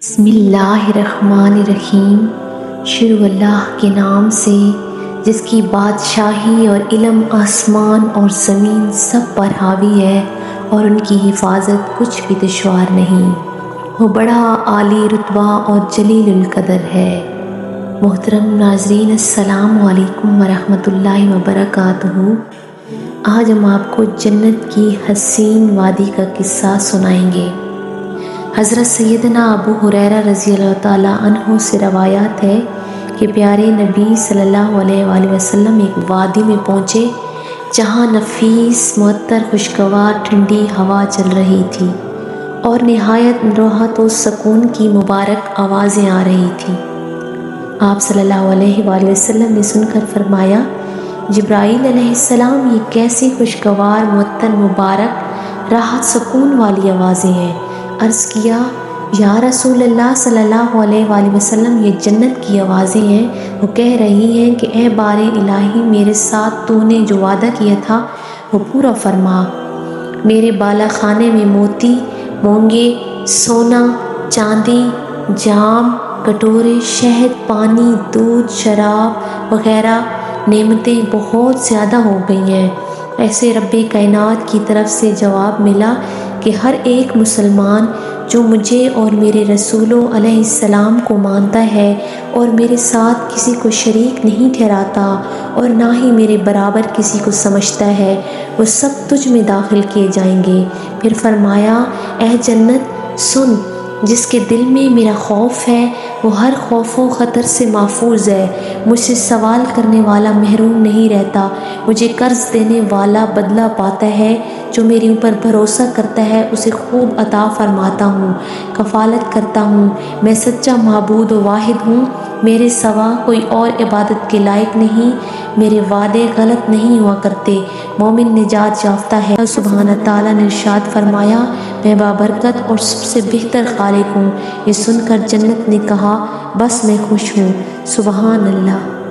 بسم اللہ الرحمن الرحیم۔ شروع اللہ کے نام سے جس کی بادشاہی اور علم آسمان اور زمین سب پر حاوی ہے اور ان کی حفاظت کچھ بھی دشوار نہیں۔ وہ بڑا عالی رتبہ اور جلیل القدر ہے۔ محترم ناظرین، السلام علیکم ورحمۃ اللہ وبرکاتہ۔ آج ہم آپ کو جنت کی حسین وادی کا قصہ سنائیں گے۔ حضرت سیدنا ابو ہریرہ رضی اللہ تعالیٰ عنہ سے روایات ہے کہ پیارے نبی صلی اللہ علیہ وآلہ وسلم ایک وادی میں پہنچے جہاں نفیس معطر خوشگوار ٹھنڈی ہوا چل رہی تھی اور نہایت راحت و سکون کی مبارک آوازیں آ رہی تھیں۔ آپ صلی اللہ علیہ وآلہ وسلم نے سن کر فرمایا، جبرائیل علیہ السلام، یہ کیسی خوشگوار معطر مبارک راحت سکون والی آوازیں ہیں؟ عرض کیا، یا رسول اللہ صلی اللہ علیہ وآلہ وسلم، یہ جنت کی آوازیں ہیں۔ وہ کہہ رہی ہیں کہ اے بار الہی، میرے ساتھ تو نے جو وعدہ کیا تھا وہ پورا فرما۔ میرے بالا خانے میں موتی، مونگے، سونا، چاندی، جام، کٹورے، شہد، پانی، دودھ، شراب وغیرہ نعمتیں بہت زیادہ ہو گئی ہیں۔ ایسے رب کائنات کی طرف سے جواب ملا کہ ہر ایک مسلمان جو مجھے اور میرے رسولوں علیہ السلام کو مانتا ہے اور میرے ساتھ کسی کو شریک نہیں ٹھہراتا اور نہ ہی میرے برابر کسی کو سمجھتا ہے، وہ سب تجھ میں داخل کیے جائیں گے۔ پھر فرمایا، اے جنت سن، جس کے دل میں میرا خوف ہے وہ ہر خوف و خطر سے محفوظ ہے۔ مجھ سے سوال کرنے والا محروم نہیں رہتا، مجھے قرض دینے والا بدلہ پاتا ہے، جو میرے اوپر بھروسہ کرتا ہے اسے خوب عطا فرماتا ہوں۔ کفالت کرتا ہوں، میں سچا معبود و واحد ہوں، میرے سوا کوئی اور عبادت کے لائق نہیں، میرے وعدے غلط نہیں ہوا کرتے، مومن نجات یافتہ ہے۔ سبحانہ تعالیٰ نے ارشاد فرمایا، میں بابرکت اور سب سے بہتر خالق ہوں۔ یہ سن کر جنت نے کہا، بس میں خوش ہوں۔ سبحان اللہ۔